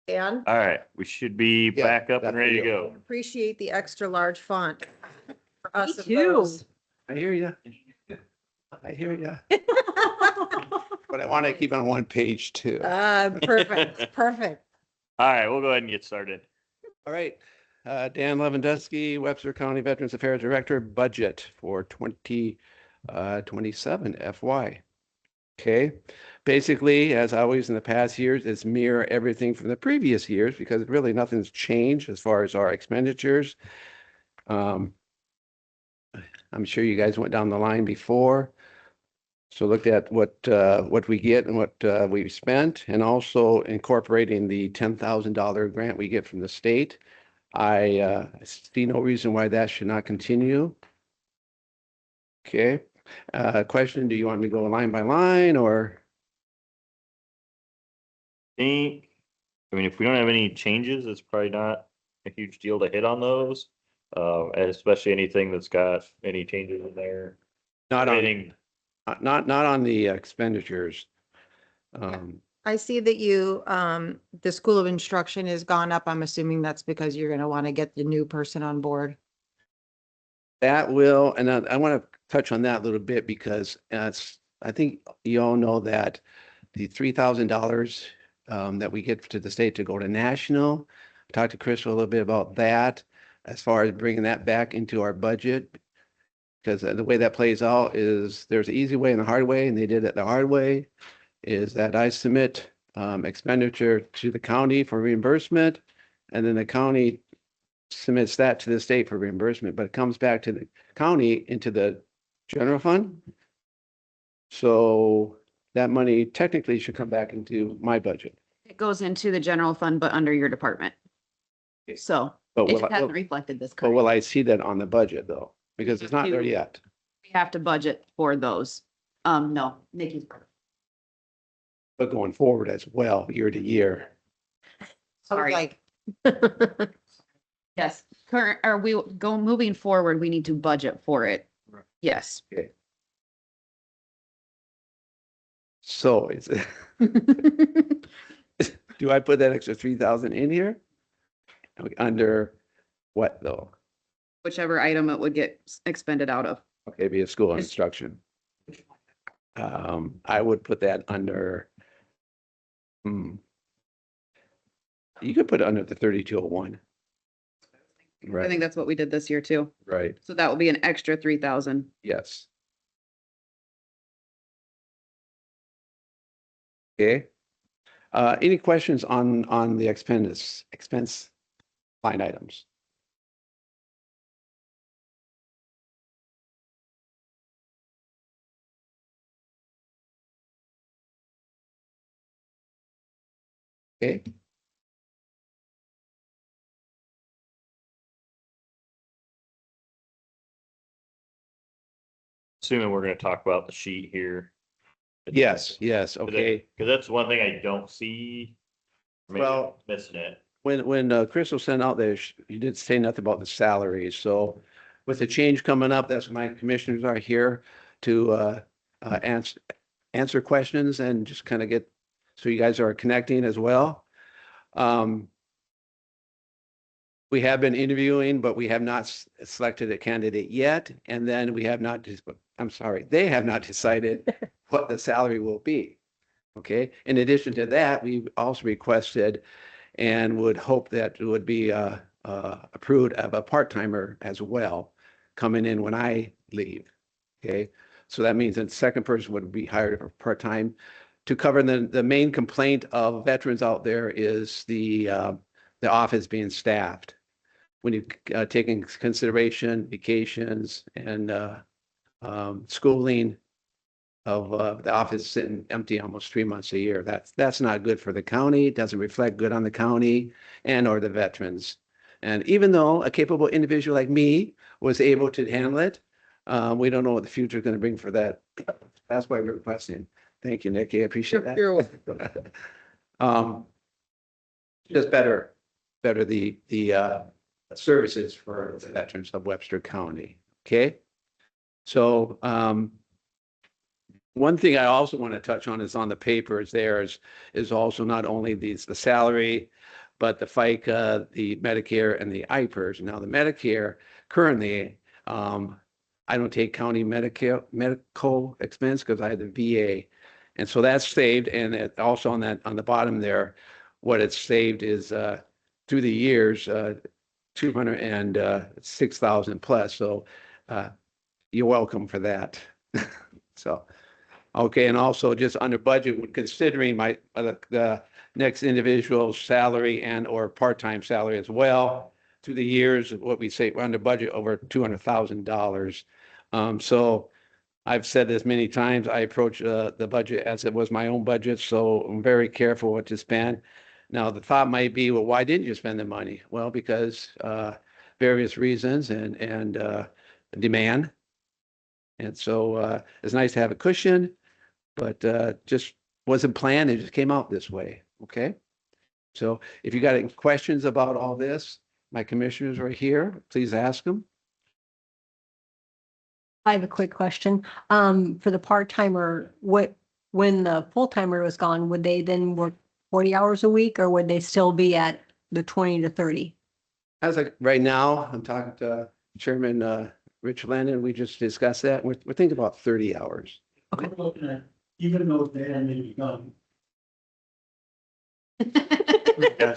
Dan, All right, we should be Yeah, back up and that's ready to the deal. go. appreciate the extra large font. For us of too. those. I hear you. I hear you. But I want to keep on one page too. Perfect, perfect. All right, we'll go ahead and get started. All right. Dan Lewandowski, Webster County Veterans Affairs Director, budget for 2027 FY. Okay. Basically, as always in the past years, it's mirror everything from the previous years because really nothing's changed as far as our expenditures. I'm sure you guys went down the line before. So looked at what we get and what we've spent, and also incorporating the $10,000 grant we get from the state. I see no reason why that should not continue. Okay. Question, do you want me to go line by line or? I mean, if we don't have any changes, it's probably not a huge deal to hit on those. And especially anything that's got any changes in there. Not on, Anything, not on the expenditures. I see that you, the School of Instruction has gone up. I'm assuming that's because you're gonna want to get the new person on board. That will, and I want to touch on that a little bit because I think you all know that the $3,000 that we get to the state to go to national. I talked to Crystal a little bit about that as far as bringing that back into our budget. Because the way that plays out is there's an easy way and a hard way, and they did it the hard way, is that I submit expenditure to the county for reimbursement, and then the county submits that to the state for reimbursement, but it comes back to the county into the general fund. So that money technically should come back into my budget. It goes into the general fund, but under your department. So But it will, hasn't I, reflected this. but will I see that on the budget though? Because it's not there yet. We have to budget for those. No, Nikki's. But going forward as well, year to year. Sorry. Like, Yes, current, or we go moving forward, we need to budget for it. Right. Yes. Okay. So is it, do I put that extra 3,000 in here? Under what though? Whichever item it would get expended out of. Okay, be a school Yes. instruction. I would put that under. You could put it under the 3201. I Right, think that's what we did this year too. right, So that will be an extra 3,000. yes. Okay. Any questions on the expense line items? Okay. assuming we're gonna talk about the sheet here. Yes, yes, okay. Cause that's one thing I don't see. Maybe I'm Well- missing it. When Crystal sent out there, you didn't say nothing about the salaries. So with the change coming up, that's my commissioners are here to answer questions and just kind of get, so you guys are connecting as well. We have been interviewing, but we have not selected a candidate yet. And then we have not, I'm sorry, they have not decided what the salary will be. Okay. In addition to that, we also requested and would hope that it would be approved of a part-timer as well coming in when I leave. Okay. So that means that the second person would be hired for part-time to cover the main complaint of veterans out there is the office being staffed. When you take into consideration vacations and schooling of the office sitting empty almost 3 months a year, that's not good for the county. It doesn't reflect good on the county and or the veterans. And even though a capable individual like me was able to handle it, we don't know what the future is going to bring for that. That's why we're requesting. Thank you, Nikki. I appreciate that. You're welcome. Just better the services for the veterans of Webster County. Okay. So, One thing I also want to touch on is on the papers there is also not only the salary, but the FICA, the Medicare and the IPERS. Now the Medicare currently, I don't take county medical expense because I have the VA. And so that's saved. And it also on the bottom there, what it's saved is, through the years, 206,000 plus. So, you're welcome for that. So. Okay, and also just under budget, considering the next individual's salary and or part-time salary as well, through the years, what we say, we're under budget over $200,000. So I've said this many times, I approach the budget as it was my own budget, so I'm very careful what to spend. Now, the thought might be, well, why didn't you spend the money? Well, because various reasons and demand. And so it's nice to have a cushion. But just wasn't planned. It just came out this way. Okay. So if you got any questions about all this, my commissioners are here. Please ask them. I have a quick question. For the part-timer, when the full-timer was gone, would they then work 40 hours a week or would they still be at the 20 to 30? As like right now, I'm talking to Chairman Rich Landon. We just discussed that. We're thinking about 30 hours. Okay. We're looking at, even though Dan may be gone,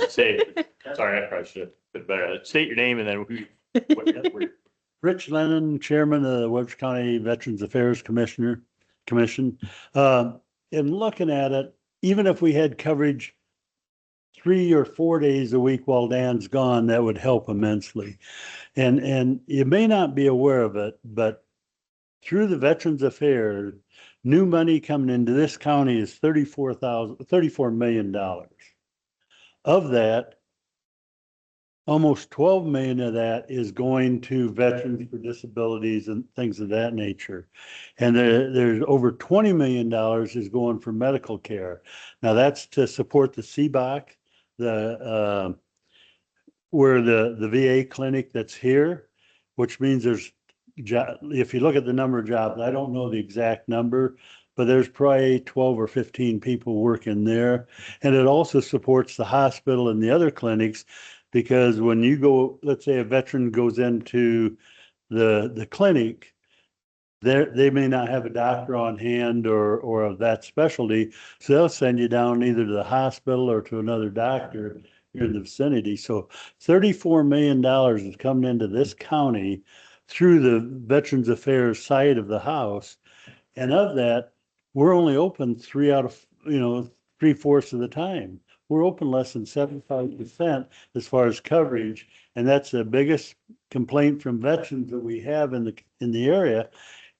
Say, sorry, I probably should have been better. State your name and then Rich Lennon, Chairman of the Webster County Veterans Affairs Commission. In looking at it, even if we had coverage 3 or 4 days a week while Dan's gone, that would help immensely. And you may not be aware of it, but through the Veterans Affairs, new money coming into this county is $34 million. Of that, almost 12 million of that is going to veterans for disabilities and things of that nature. And there's over $20 million is going for medical care. Now that's to support the CBOC, where the VA clinic that's here, which means there's, if you look at the number of jobs, I don't know the exact number, but there's probably 12 or 15 people working there. And it also supports the hospital and the other clinics, because when you go, let's say a veteran goes into the clinic, they may not have a doctor on hand or of that specialty. So they'll send you down either to the hospital or to another doctor here in the vicinity. So $34 million is coming into this county through the Veterans Affairs side of the house. And of that, we're only open 3/4 of the time. We're open less than 75% as far as coverage. And that's the biggest complaint from veterans that we have in the area,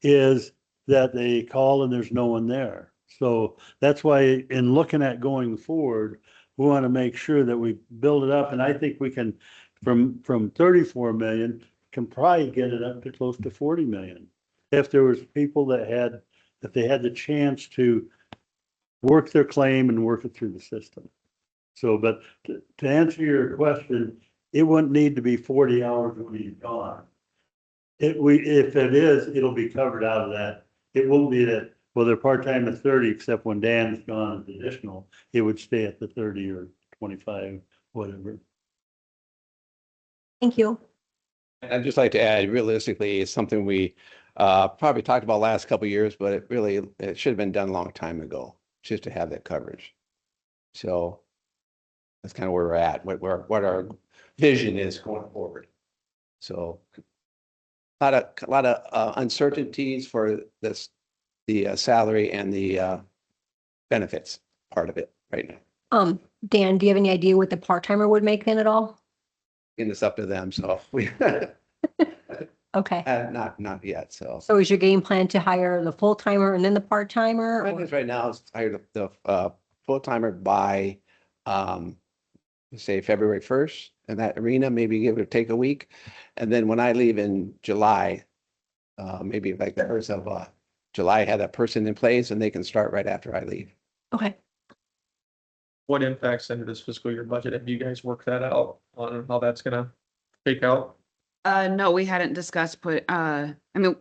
is that they call and there's no one there. So that's why in looking at going forward, we want to make sure that we build it up. And I think we can, from 34 million, can probably get it up to close to 40 million. If there was people that if they had the chance to work their claim and work it through the system. So, but to answer your question, it wouldn't need to be 40 hours when he's gone. If it is, it'll be covered out of that. It won't be that, well, they're part-time at 30, except when Dan's gone, it's additional. It would stay at the 30 or 25, whatever. Thank you. I'd just like to add, realistically, it's something we probably talked about last couple of years, but it should have been done a long time ago, just to have that coverage. So that's kind of where we're at, what our vision is going forward. So a lot of uncertainties for the salary and the benefits part of it right now. Dan, do you have any idea what the part-timer would make then at all? And it's up to them, so we Okay. not yet, so. So is your game plan to hire the full-timer and then the part-timer? Right now, it's hired the full-timer by, say, February 1st in that arena, maybe give it or take a week. And then when I leave in July, maybe like the 1st of July, have that person in place and they can start right after I leave. Okay. What impacts into this fiscal year budget? Have you guys worked that out on how that's gonna shake out? No, we hadn't discussed, I mean,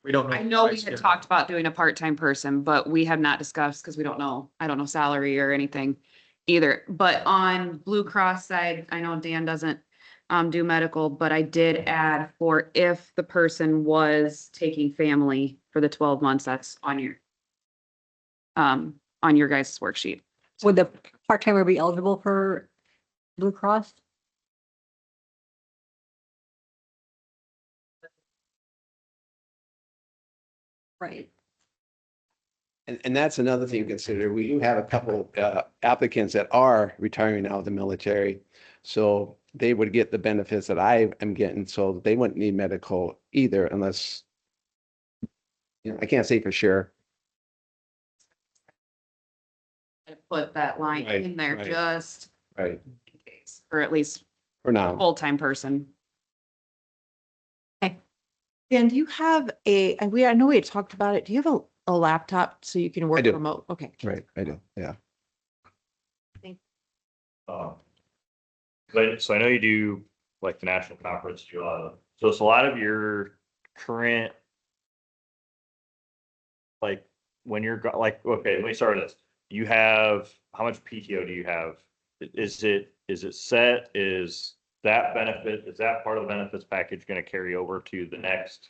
We don't know. I know we price had yet. talked about doing a part-time person, but we have not discussed because we don't know, I don't know salary or anything either. But on Blue Cross side, I know Dan doesn't do medical, but I did add for if the person was taking family for the 12 months, that's on your guys' worksheet. Would the part timer be eligible for Blue Cross? Right. And that's another thing to consider. We do have a couple applicants that are retiring out of the military. So they would get the benefits that I am getting, so they wouldn't need medical either unless, I can't say for sure. I put that line Right, in there right. just Right. in case, or at least For now. full-time person. Dan, do you have I know we had talked about it. Do you have a laptop so you can work do. remote? Okay. Right, I do, yeah. So I know you do like the national conference, do a lot of, so it's a lot of your current. Like when you're like, okay, let me start with this. You have, how much PTO do you have? Is it set? Is that benefit, is that part of the benefits package going to carry over to the next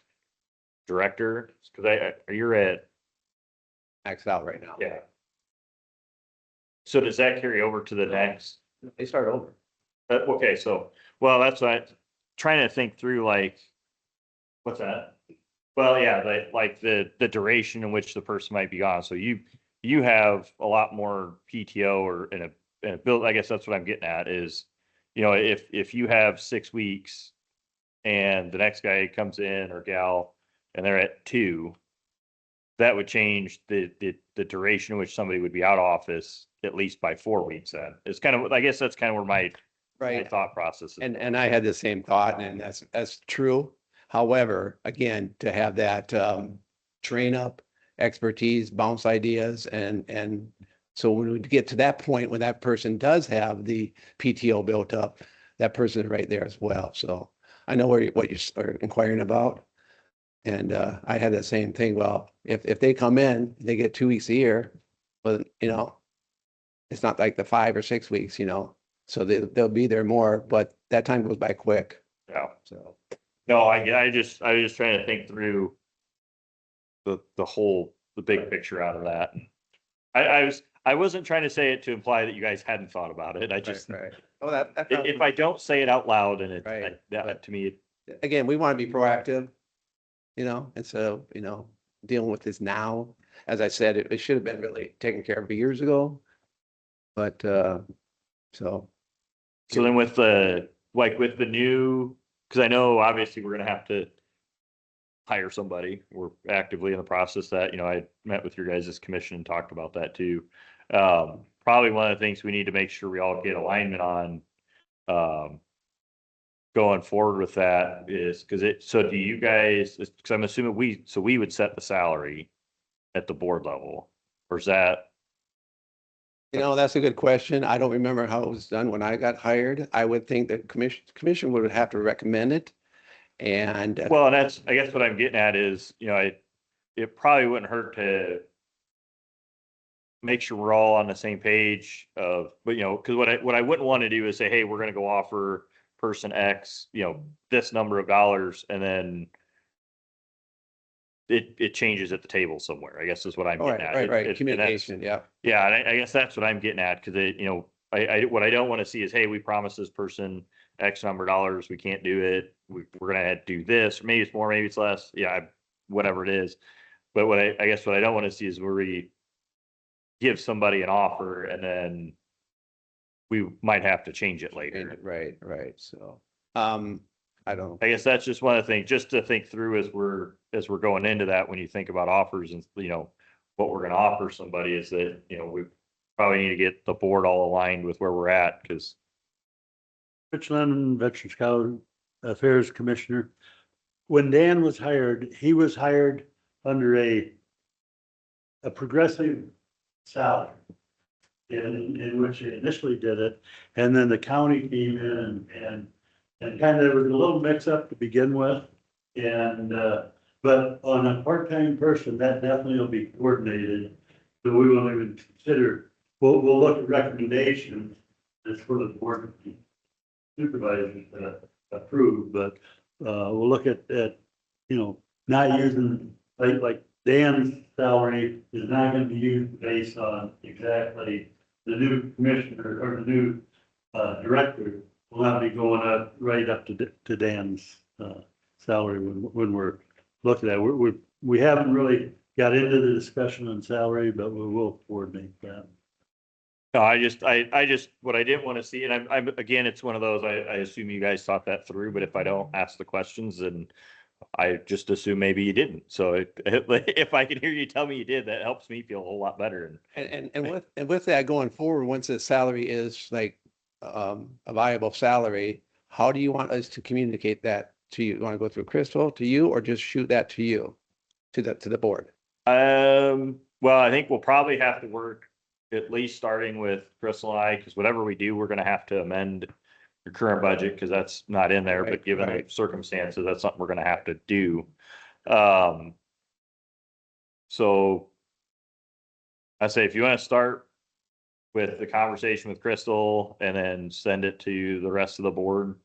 director? Because you're at, Maxed out right now. yeah. So does that carry over to the next? They start over. Okay, so, well, that's what I'm trying to think through, like, what's that? Well, yeah, like the duration in which the person might be gone. So you have a lot more PTO or in a bill. I guess that's what I'm getting at is, if you have 6 weeks and the next guy comes in or gal and they're at 2, that would change the duration in which somebody would be out of office at least by 4 weeks. Then it's kind of, I guess that's kind of where my thought process is. And I had the same thought, and that's true. However, again, to have that train up, expertise, bounce ideas, and so when we get to that point, when that person does have the PTO built up, that person is right there as well. So I know what you're inquiring about. And I had that same thing. Well, if they come in, they get 2 weeks a year, but it's not like the 5 or 6 weeks, so they'll be there more, but that time goes by quick. Yeah. So. No, I was just trying to think through the big picture out of that. I wasn't trying to say it to imply that you guys hadn't thought about it. I just, Right. Oh, that. if I don't say it out loud and it, Right. that to me, Again, we want to be proactive, instead of, dealing with this now. As I said, it should have been really taken care of years ago. But, so. so then with the new, because I know obviously we're gonna have to hire somebody. We're actively in the process that, I met with your guys' commission and talked about that too. Probably one of the things we need to make sure we all get alignment on, going forward with that is, so do you guys, because I'm assuming we would set the salary at the board level, or is that? That's a good question. I don't remember how it was done when I got hired. I would think that commission would have to recommend it. And Well, and that's, I guess what I'm getting at is, it probably wouldn't hurt to make sure we're all on the same page but because what I wouldn't want to do is say, hey, we're going to go offer person X, this number of dollars, and then it changes at the table somewhere, I guess is what I'm getting at. right. Communication. Yeah. Yeah. And I guess that's what I'm getting at. Cause what I don't want to see is, hey, we promised this person X number of dollars. We can't do it. We're going to have to do this, or maybe it's more, maybe it's less. Yeah. Whatever it is. But I guess what I don't want to see is where we give somebody an offer and then we might have to change it later. Right. So, I don't. I guess that's just one of the things, just to think through as we're going into that, when you think about offers and, what we're going to offer somebody is that, we probably need to get the board all aligned with where we're at, because. Rich Lennon, Veterans College Affairs Commissioner. When Dan was hired, he was hired under a progressive salary in which they initially did it. And then the county came in and kind of, there was a little mix up to begin with. And But on a part-time person, that definitely will be coordinated. So we won't even consider, we'll look at recommendations that's for the board supervisors to approve, but, we'll look at, not using, like Dan's salary is not gonna be used based on exactly the new commissioner or the new, director will not be going up right up to Dan's, salary when we're looking at it. We haven't really got into the discussion on salary, but we will coordinate that. No, I just, what I didn't want to see, and I'm, again, it's one of those, I assume you guys thought that through, but if I don't ask the questions, then I just assume maybe you didn't. So if I can hear you tell me you did, that helps me feel a whole lot better. And with that going forward, once the salary is like a viable salary, how do you want us to communicate that to you? You want to go through Crystal to you, or just shoot that to you, to the board? Well, I think we'll probably have to work at least starting with Crystal and I, because whatever we do, we're gonna have to amend your current budget, because that's not in there, but Right, given the right. circumstances, that's something we're gonna have to do. So I say, if you want to start with the conversation with Crystal and then send it to the rest of the board.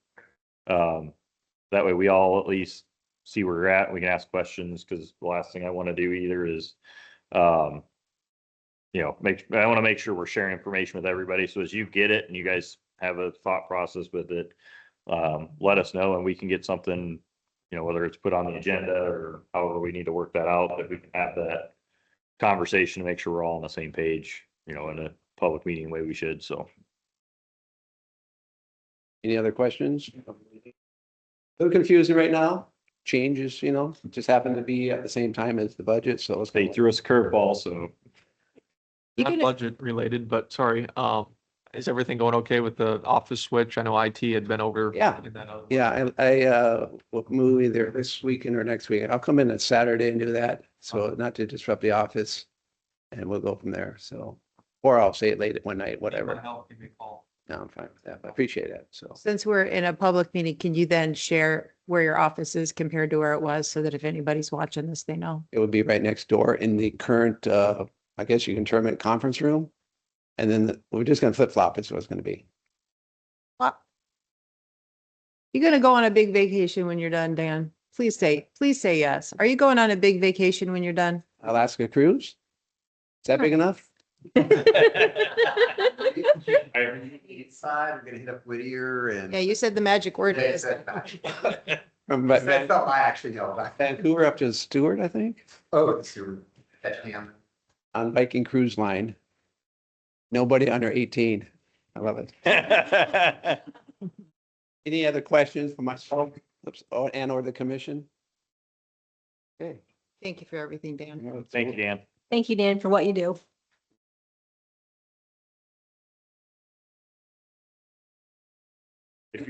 That way we all at least see where we're at. We can ask questions, because the last thing I want to do either is, I want to make sure we're sharing information with everybody. So as you get it and you guys have a thought process with it, let us know and we can get something, whether it's put on the agenda or however we need to work that out, that we can have that conversation to make sure we're all on the same page, in a public meeting way we should. So. Any other questions? A little confusing right now. Changes, just happen to be at the same time as the budget, so it's. They threw us a curveball, so. You Not can, budget related, but sorry, is everything going okay with the office switch? I know IT had been over. Yeah. in that other one. Yeah, I will move either this weekend or next week. I'll come in on Saturday and do that, so not to disrupt the office. And we'll go from there, so, or I'll say it late at one night, If you wanna whatever. help, give me a call. No, I'm fine with that. I appreciate that, so. since we're in a public meeting, can you then share where your office is compared to where it was, so that if anybody's watching this, they know? It would be right next door in the current, I guess you can term it conference room. And then we're just gonna flip flop, it's what it's gonna be. You're gonna go on a big vacation when you're done, Dan? Please say yes. Are you going on a big vacation when you're done? Alaska cruise? Is that big enough? East side, we're gonna hit up Whittier and. Yeah, you said the magic word. Yeah, is- From That's all I actually know about. Vancouver up to Stewart, I think, Oh, it's your, that ham. on Viking Cruise Line. Nobody under 18. I love it. Any other questions for myself and or the commission? Okay. Thank you for everything, Dan. Thank you, Dan. Thank you, Dan, for what you do. If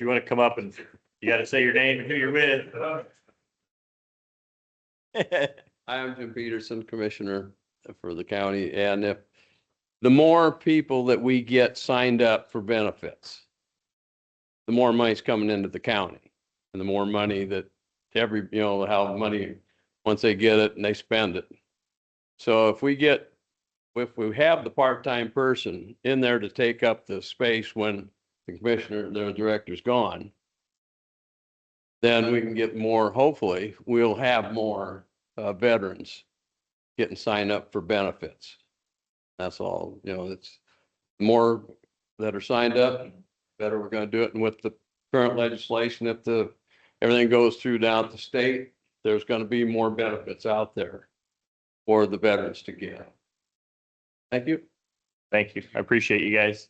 you want to come up and you got to say your name and who you're with. I am Jim Peterson, Commissioner for the county, and if the more people that we get signed up for benefits, the more money's coming into the county, and the more money that how money, once they get it and they spend it. So if we have the part-time person in there to take up the space when the commissioner, the director's gone, then we can get more, hopefully, we'll have more veterans getting signed up for benefits. That's all, it's more that are signed up, better we're gonna do it. And with the current legislation, if everything goes through down at the state, there's gonna be more benefits out there for the veterans to get. Thank you. Thank you. I appreciate you guys.